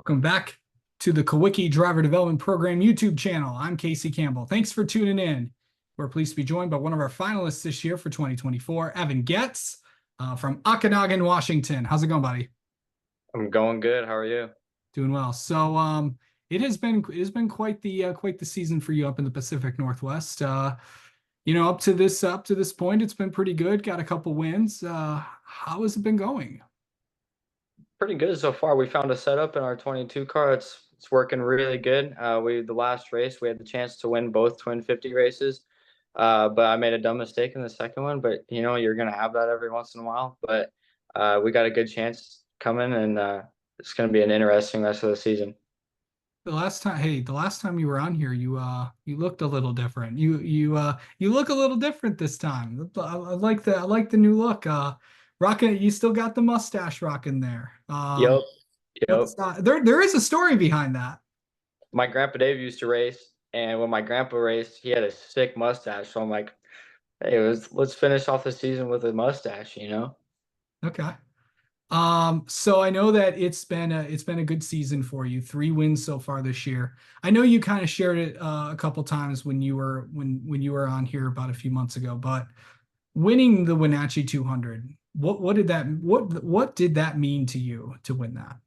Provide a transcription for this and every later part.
Welcome back to the Kawicki Driver Development Program YouTube channel. I'm Casey Campbell. Thanks for tuning in. We're pleased to be joined by one of our finalists this year for 2024, Evan Goetz from Okanagan, Washington. How's it going, buddy? I'm going good. How are you? Doing well. So it has been quite the season for you up in the Pacific Northwest. Up to this point, it's been pretty good. Got a couple wins. How has it been going? Pretty good so far. We found a setup in our 22 car. It's working really good. The last race we had the chance to win both twin 50 races, but I made a dumb mistake in the second one. But you're gonna have that every once in a while. But we got a good chance coming, and it's gonna be an interesting rest of the season. The last time you were on here, you looked a little different. You look a little different this time. I like the new look. Rocking, you still got the mustache rocking there. Yep, yep. There is a story behind that. My grandpa Dave used to race, and when my grandpa raced, he had a sick mustache. So I'm like, hey, let's finish off the season with a mustache. Okay. So I know that it's been a good season for you. 3 wins so far this year. I know you kind of shared it a couple times when you were on here about a few months ago, but winning the Wenatchee 200, what did that mean to you to win that?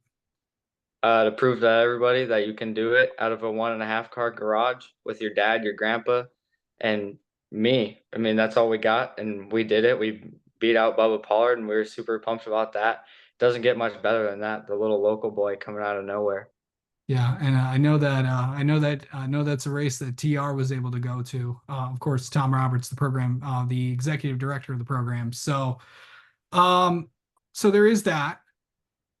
To prove to everybody that you can do it out of a 1.5 car garage with your dad, your grandpa, and me. I mean, that's all we got, and we did it. We beat out Bubba Pollard, and we were super pumped about that. Doesn't get much better than that. The little local boy coming out of nowhere. Yeah, and I know that's a race that TR was able to go to. Of course, Tom Roberts, the executive director of the program. Um, so there is that.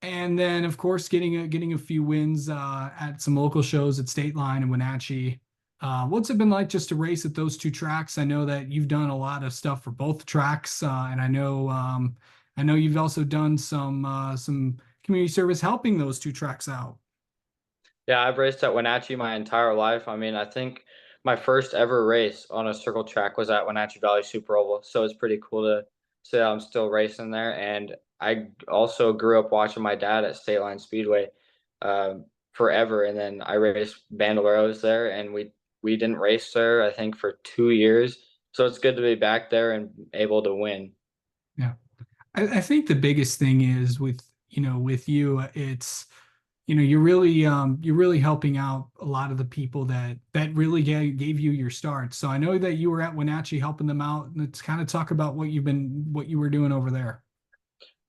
And then, of course, getting a few wins at some local shows at State Line and Wenatchee. What's it been like just to race at those two tracks? I know that you've done a lot of stuff for both tracks, and I know you've also done some community service helping those two tracks out. Yeah, I've raced at Wenatchee my entire life. I mean, I think my first ever race on a circle track was at Wenatchee Valley Super Oval. So it's pretty cool to say I'm still racing there. And I also grew up watching my dad at State Line Speedway forever. And then I raced Bandoleros there, and we didn't race there, I think, for 2 years. So it's good to be back there and able to win. Yeah. I think the biggest thing is with you, it's you're really helping out a lot of the people that really gave you your start. So I know that you were at Wenatchee helping them out. Let's kind of talk about what you were doing over there.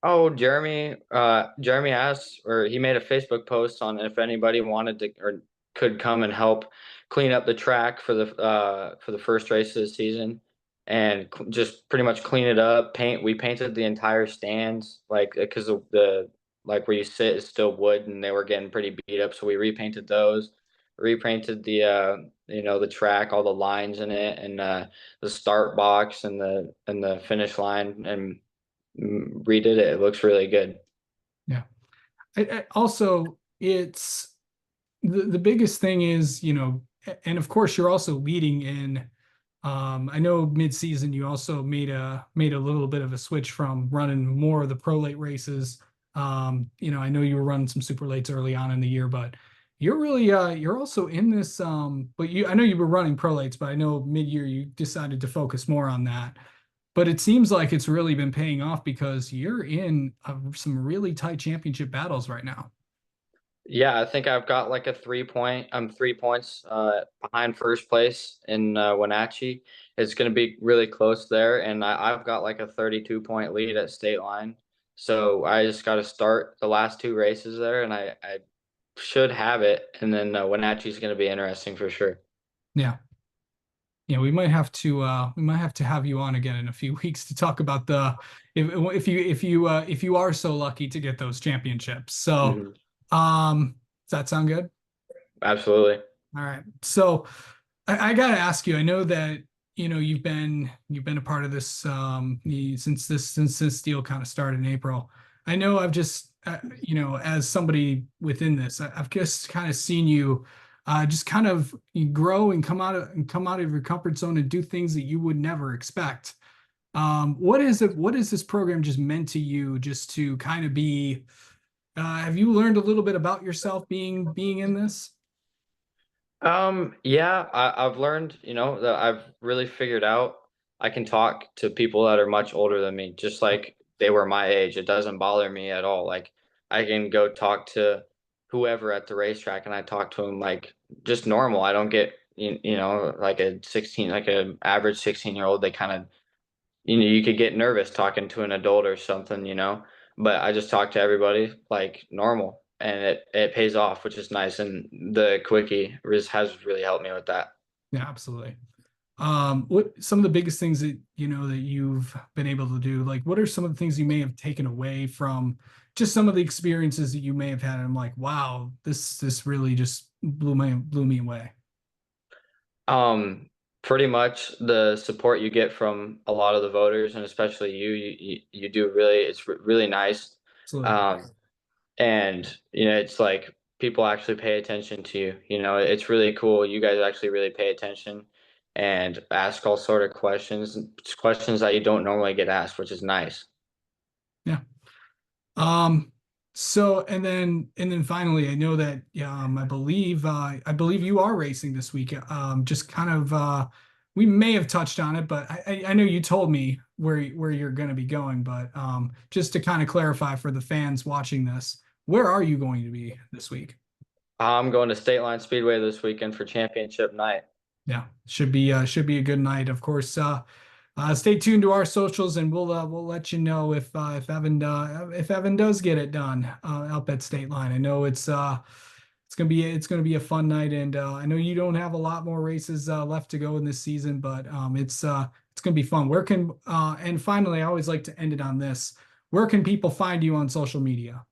Oh, Jeremy asked, or he made a Facebook post on if anybody wanted to or could come and help clean up the track for the first race of the season, and just pretty much clean it up. We painted the entire stands, like because the like where you sit is still wood, and they were getting pretty beat up, so we repainted those. Repainted the track, all the lines in it, and the start box and the finish line, and redid it. It looks really good. Yeah. Also, it's the biggest thing is, and of course you're also leading in. I know mid-season you also made a little bit of a switch from running more of the pro late races. I know you were running some super lates early on in the year, but you're also in this. But I know you were running pro lates, but I know mid-year you decided to focus more on that. But it seems like it's really been paying off because you're in some really tight championship battles right now. Yeah, I think I've got like I'm 3 points behind first place in Wenatchee. It's going to be really close there, and I've got like a 32-point lead at state line. So I just got to start the last 2 races there, and I should have it. And then Wenatchee's going to be interesting for sure. Yeah. Yeah, we might have to have you on again in a few weeks to talk about the if you are so lucky to get those championships. So, Hmm. does that sound good? Absolutely. All right. So I gotta ask you, I know that you've been a part of this since this deal kind of started in April. I know I've just as somebody within this, I've just kind of seen you just kind of grow and come out of your comfort zone and do things that you would never expect. What is it? What has this program just meant to you just to kind of be Have you learned a little bit about yourself being in this? Yeah, I've learned, that I've really figured out I can talk to people that are much older than me, just like they were my age. It doesn't bother me at all. Like I can go talk to whoever at the racetrack and I talk to them like just normal. I don't get, like like a average 16-year-old, they kind of, you could get nervous talking to an adult or something, but I just talk to everybody like normal and it pays off, which is nice. And the quickie has really helped me with that. Yeah, absolutely. What some of the biggest things that that you've been able to do? Like, what are some of the things you may have taken away from just some of the experiences that you may have had? And I'm like, wow, this really just blew me away. Um, Pretty much the support you get from a lot of the voters and especially you do really, really nice. Absolutely. Um, and it's like people actually pay attention to you. It's really cool. You guys actually really pay attention and ask all sort of questions that you don't normally get asked, which is nice. Yeah. Um, so and then finally, I know that I believe you are racing this week. Just kind of we may have touched on it, but I know you told me where you're going to be going, but just to kind of clarify for the fans watching this, where are you going to be this week? I'm going to State Line Speedway this weekend for championship night. Yeah, should be a good night. Of course, stay tuned to our socials, and we'll let you know if Evan does get it done up at State Line. I know it's gonna be a fun night, and I know you don't have a lot more races left to go in this season, but it's gonna be fun. And finally, I always like to end it on this. Where can people find you on social media?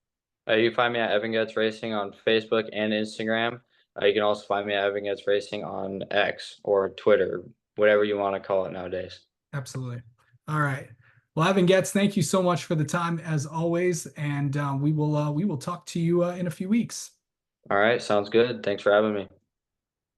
You can find me at Evan Goetz Racing on Facebook and Instagram. You can also find me at Evan Goetz Racing on X or Twitter, whatever you want to call it nowadays. Absolutely. All right. Well, Evan Getz, thank you so much for the time as always, and we will talk to you in a few weeks. All right, sounds good. Thanks for having me.